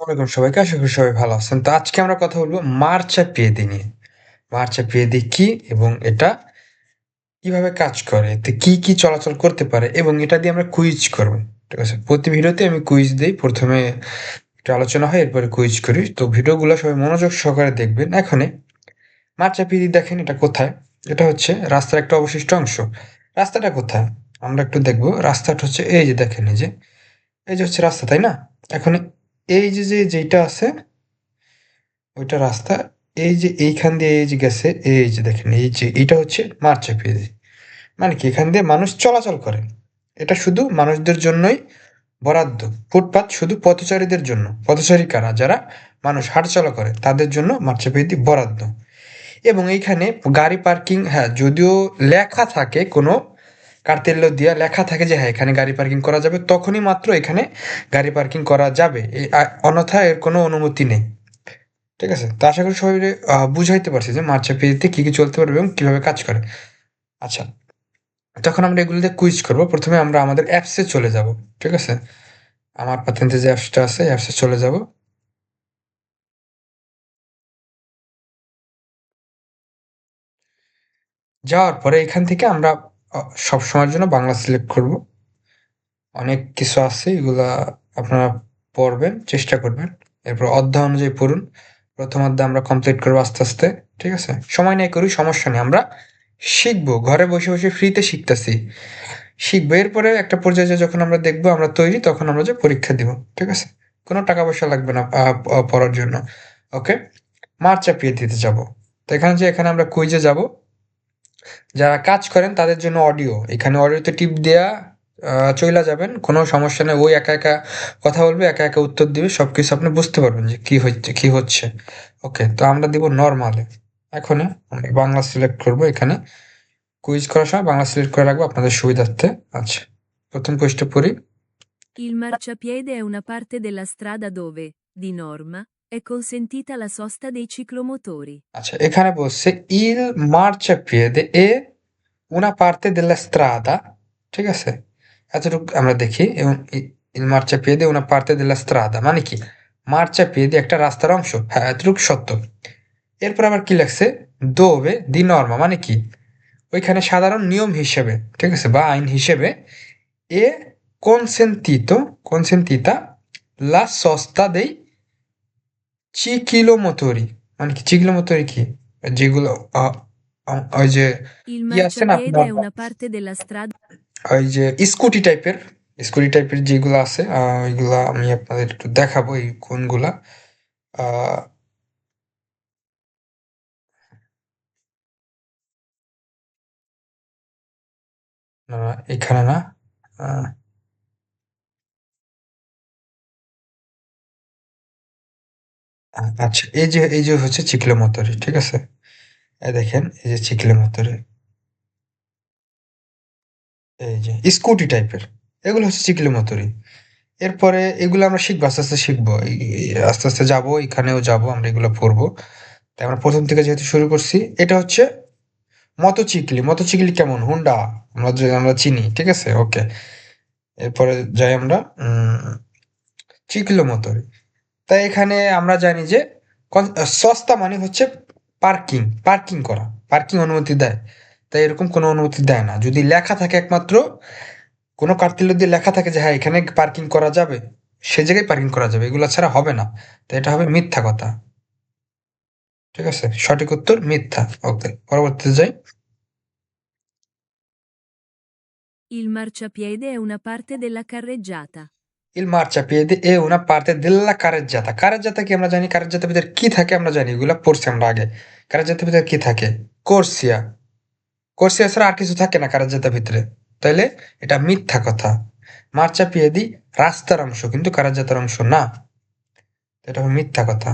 ওয়ালাইকুম সবাইকে। আশা করি সবাই ভালো আছেন। তো আজকে আমরা কথা বলবো মার্চাপিয়েদি নিয়ে। মার্চাপিয়েদি কি এবং এটা কিভাবে কাজ করে? এতে কি, কি চলাচল করতে পারে এবং এটা দিয়ে আমরা কুইজ করব। ঠিক আছে? প্রতি ভিডিওতে আমি কুইজ দেই। ১ম এ একটু আলোচনা হয়, এরপরে কুইজ করি। তো ভিডিওগুলো সবাই মনোযোগ সহকারে দেখবেন। এখনে মার্চাপিয়েদি দেখেন এটা কোথায়? এটা হচ্ছে রাস্তার একটা অবশিষ্ট অংশ। রাস্তাটা কোথায়? আমরা একটু দেখব। রাস্তাটা হচ্ছে এই যে দেখেন এই যে হচ্ছে রাস্তা, তাই না? এখন এই যে যেইটা আছে ওইটা রাস্তা। এই যে এইখান দিয়ে এই যে গেছে, এই যে দেখেন এই যে এইটা হচ্ছে মার্চেপিয়াদি। মানে কি এখান দিয়ে মানুষ চলাচল করে। এটা শুধু মানুষদের জন্যই বরাদ্দ। ফুটপাত শুধু পথচারীদের জন্য। পথচারী কারা? যারা মানুষ হাঁটাচলা করে তাদের জন্য মার্চেপিয়াদি বরাদ্দ। এবং এইখানে গাড়ি পার্কিং, হ্যাঁ, যদিও লেখা থাকে কোনো কার্তেল্য দিয়া লেখা থাকে যে হ্যাঁ এখানে গাড়ি পার্কিং করা যাবে, তখনই মাত্র এখানে গাড়ি পার্কিং করা যাবে। অন্যথায় এর কোনো অনুমতি নেই। ঠিক আছে? তো আশা করি সবাই বুঝাইতে পারছি যে মার্চাপিতে কি, কি চলতে পারবে এবং কিভাবে কাজ করে। আচ্ছা, যখন আমরা এগুলোতে কুইজ করব, ১ম এ আমরা আমাদের অ্যাপসে চলে যাব। ঠিক আছে? আমার পাতেন্তে যে অ্যাপসটা আছে, এই অ্যাপসে চলে যাব। যাওয়ার পরে এখান থেকে আমরা অ সবসময়ের জন্য বাংলা সিলেক্ট করব। অনেক কিছু আছে, এগুলা আপনারা পড়বেন, চেষ্টা করবেন। এরপর অধ্যায় অনুযায়ী পড়ুন। ১ম অধ্যায় আমরা কমপ্লিট করব আস্তে, আস্তে। ঠিক আছে? সময় নিয়ে করি, সমস্যা নেই। আমরা শিখবো। ঘরে বসে, বসে ফ্রিতে শিখতেছি। শিখবো। এরপরে একটা পর্যায়ে যেয়ে যখন আমরা দেখবো আমরা তৈরি, তখন আমরা যে পরীক্ষা দিব। ঠিক আছে? কোনো টাকা পয়সা লাগবে না পড়ার জন্য। ওকে? মার্চ চাপিয়ে দিতে যাব। তো এখানে আমরা কুইজে যাব। যারা কাজ করেন তাদের জন্য অডিও। এখানে অডিওতে টিপ দেয়া চইলা যাবেন। কোনো সমস্যা নেই। ওই একা, একা কথা বলবে, একা, একা উত্তর দিবে। সবকিছু আপনি বুঝতে পারবেন যে কি হচ্ছে। ওকে? তো আমরা দিব নরমালে। এখনই আমরা বাংলা সিলেক্ট করব এখানে। কুইজ করার সময় বাংলা সিলেক্ট করে রাখবো আপনাদের সুবিধার্থে। আচ্ছা, ১ম কুইজটা পড়ি। Il marciapiede è una parte della strada dove, di norma, è consentita la sosta dei ciclomotori. আচ্ছা, এখানে বলছে il marciapiede è una parte della strada। ঠিক আছে? এতটুকু আমরা দেখি এবং il marciapiede è una parte della strada মানে কি? মার্চাপিয়েদি একটা রাস্তার অংশ। হ্যাঁ, এতটুকু সত্য। এরপর আবার কি লাগছে? dove di norma মানে কি? ওইখানে সাধারণ নিয়ম হিসেবে, ঠিক আছে? বা আইন হিসেবে এ consentita la sosta dei চিকিলোমোটোরি। মানে কি চিকিলোমোটোরি কি? যেগুলো ওই যে Il আছে না marciapiede আপনার, è una parte della strada. ওই যে স্কুটি টাইপের যেগুলো আছে, ওইগুলা আমি আপনাদের একটু দেখাবো এই কোনগুলা। আহ, না, এখানে না। আহ, আচ্ছা, এই যে হচ্ছে চিকলোমোটোরি। ঠিক আছে? এই দেখেন এই যে চিকলোমোটোরি, এই যে স্কুটি টাইপের, এগুলো হচ্ছে চিকলোমোটোরি। এরপরে এগুলো আমরা শিখবো, আস্তে, আস্তে শিখবো। আস্তে, আস্তে যাবো, এখানেও যাবো, আমরা এগুলো পড়বো। তাই আমরা ১ম থেকে যেহেতু শুরু করছি, এটা হচ্ছে মোটরসাইকেল। মোটরসাইকেল কেমন? হুন্ডা। আমরা চিনি। ঠিক আছে? ওকে। এরপরে যাই আমরা চিকলোমোটর। তাই এখানে আমরা জানি যে সস্তা মানে হচ্ছে পার্কিং করা। পার্কিং অনুমতি দেয়। তাই এরকম কোনো অনুমতি দেয় না। যদি লেখা থাকে একমাত্র কোনো কার্তেলে যদি লেখা থাকে যে হ্যাঁ, এখানে পার্কিং করা যাবে, সে জায়গায় পার্কিং করা যাবে। এগুলা ছাড়া হবে না। তো এটা হবে মিথ্যা কথা। ঠিক আছে? সঠিক উত্তর মিথ্যা। ওকে, পরবর্তীতে যাই। Il marciapiede è una parte della carreggiata. Il marciapiede è una parte della carreggiata। carreggiata কি আমরা জানি? carreggiata ভিতরে কি থাকে আমরা জানি। এগুলা পড়ছি আমরা আগে। carreggiata ভিতরে কি থাকে? কোর্সিয়া। কোর্সিয়া ছাড়া আর কিছু থাকে না carreggiata ভিতরে। তাইলে এটা মিথ্যা কথা। মার্চাপিয়েদি রাস্তার অংশ কিন্তু carreggiataর অংশ না। এটা হবে মিথ্যা কথা।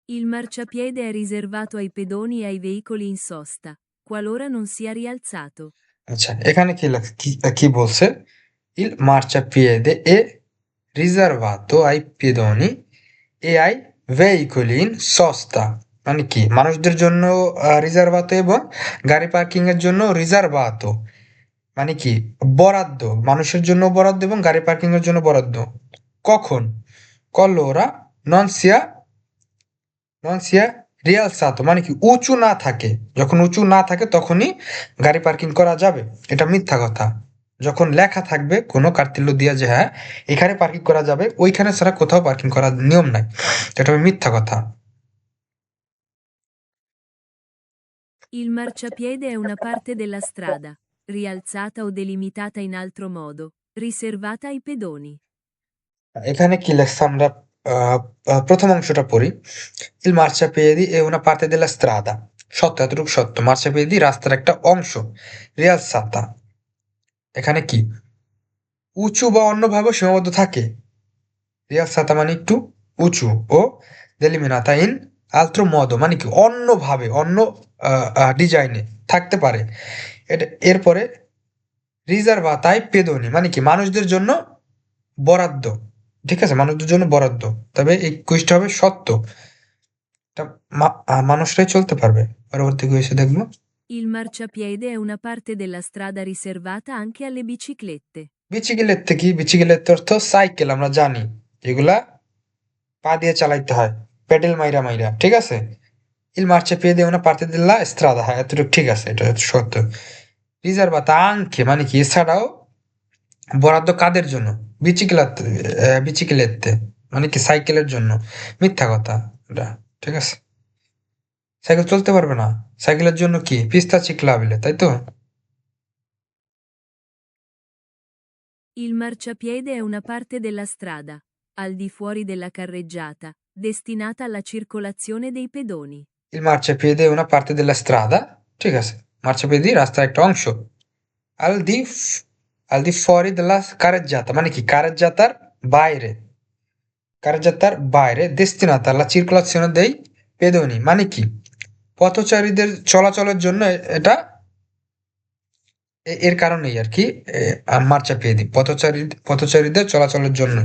Il marciapiede è riservato ai pedoni e ai veicoli in sosta, qualora non sia rialzato. আচ্ছা, এখানে কি বলছে? Il marciapiede è riservato ai pedoni e ai veicoli in sosta। মানে কি? মানুষদের জন্য রিজার্ভাতো এবং গাড়ি পার্কিং এর জন্য রিজার্ভাতো। মানে কি বরাদ্দ, মানুষের জন্য বরাদ্দ এবং গাড়ি পার্কিং এর জন্য বরাদ্দ। কখন করলো ওরা? নন সিয়া রিয়াল সাতো, মানে কি উঁচু না থাকে, যখন উঁচু না থাকে তখনই গাড়ি পার্কিং করা যাবে। এটা মিথ্যা কথা। যখন লেখা থাকবে কোনো কার্তিল্য দিয়া যে হ্যাঁ এখানে পার্কিং করা যাবে, ওইখানে ছাড়া কোথাও পার্কিং করার নিয়ম নাই, এটা হবে মিথ্যা কথা। Il marciapiede è una parte della strada, rialzata o delimitata in altro modo, riservata ai pedoni. এখানে কি লেখছে আমরা প্রথম অংশটা পড়ি। Il marciapiedi è una parte della strada, সত্য, এতটুকু সত্য। মার্চাপিয়েদি রাস্তার একটা অংশ, রিয়ালসাতা এখানে কি উঁচু বা অন্যভাবে সীমাবদ্ধ থাকে। রিয়ালসাতা মানে একটু উঁচু, ও দেলিমিনাতা ইন আলত্রো মদো মানে কি অন্যভাবে, অন্য ডিজাইনে থাকতে পারে। এরপরে রিজার্ভাতায় পেদোনি মানে কি মানুষদের জন্য বরাদ্দ। ঠিক আছে, মানুষদের জন্য বরাদ্দ। তবে এই কুইজটা হবে সত্য, এটা মানুষরাই চলতে পারবে। পরবর্তী কুইজে দেখবো। Il marciapiede è una parte della strada riservata anche alle biciclette. বিচিকিলেতে কি? বিচিকিলেতে অর্থ সাইকেল, আমরা জানি এগুলা পা দিয়ে চালাইতে হয়, পেডেল মাইরা মাইরা। ঠিক আছে, ইল মার্চে পেয়ে দিয়ে una parte della strada, হ্যাঁ এতটুকু ঠিক আছে, এটা সত্য। রিজার্ভাতা আংকে মানে কি এছাড়াও বরাদ্দ কাদের জন্য? বিচিকিলাতে, বিচিকিলেতে মানে কি সাইকেলের জন্য। মিথ্যা কথা এটা। ঠিক আছে, সাইকেল চলতে পারবে না, সাইকেলের জন্য কি পিস্তা চিকলাবিলে, তাই তো? Il marciapiede è una parte della strada, al di fuori della carreggiata, destinata alla circolazione dei pedoni. Il marciapiede è una parte della strada, ঠিক আছে, মার্চাপিয়েদি রাস্তার একটা অংশ। আল দি আল দি ফরি দেলা কারেজ্জাতা মানে কি কারেজ্জাতার বাইরে, কারেজ্জাতার বাইরে দেস্তিনাতা লা চিরকুলাসিone dei pedoni মানে কি পথচারীদের চলাচলের জন্য এটা, এর কারণেই আর কি মার্চাপিয়েদি পথচারীদের চলাচলের জন্য।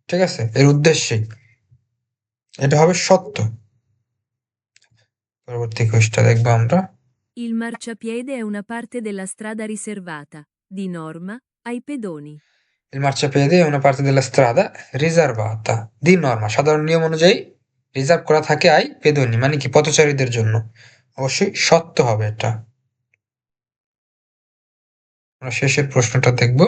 ঠিক আছে, এর উদ্দেশ্যেই এটা হবে সত্য। পরবর্তী কোয়েশ্চেনটা দেখবো আমরা। Il marciapiede è una parte della strada riservata, di norma, ai pedoni. Il marciapiede è una parte della strada riservata di norma, সাধারণ নিয়ম অনুযায়ী রিজার্ভ করা থাকে আই পেদনি মানে কি পথচারীদের জন্য। অবশ্যই সত্য হবে এটা। আমরা শেষের প্রশ্নটা দেখব।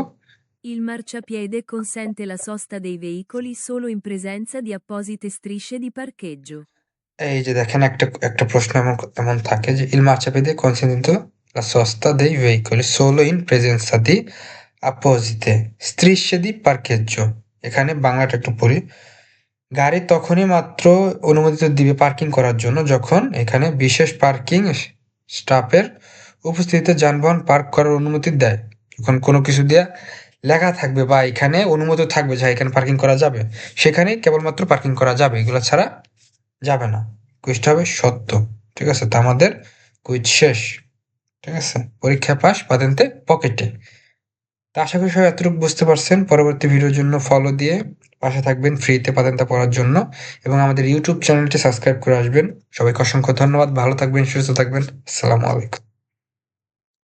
Il marciapiede consente la sosta dei veicoli solo in presenza di apposite strisce di parcheggio. এই যে দেখেন একটা একটা প্রশ্ন এমন এমন থাকে যে il marciapiede consente la sosta dei veicoli solo in presenza di apposite strisce di parcheggio। এখানে বাংলাটা একটু পড়ি। গাড়ি তখনই মাত্র অনুমোদিত দিবে পার্কিং করার জন্য যখন এখানে বিশেষ পার্কিং স্টাফের উপস্থিতিতে যানবাহন পার্ক করার অনুমতি দেয়। যখন কোনো কিছু দিয়ে লেখা থাকবে বা এখানে অনুমতি থাকবে যে এখানে পার্কিং করা যাবে, সেখানে কেবলমাত্র পার্কিং করা যাবে, এগুলো ছাড়া যাবে না। কুইজটা হবে সত্য। ঠিক আছে, তো আমাদের কুইজ শেষ। ঠিক আছে, পরীক্ষা পাস পাতেন্তে পকেটে। তা আশা করি সবাই এতটুকু বুঝতে পারছেন। পরবর্তী ভিডিওর জন্য ফলো দিয়ে পাশে থাকবেন ফ্রিতে পাতেন্তা পড়ার জন্য, এবং আমাদের ইউটিউব চ্যানেলটি সাবস্ক্রাইব করে আসবেন। সবাইকে অসংখ্য ধন্যবাদ। ভালো থাকবেন, সুস্থ থাকবেন। আসসালামু আলাইকুম।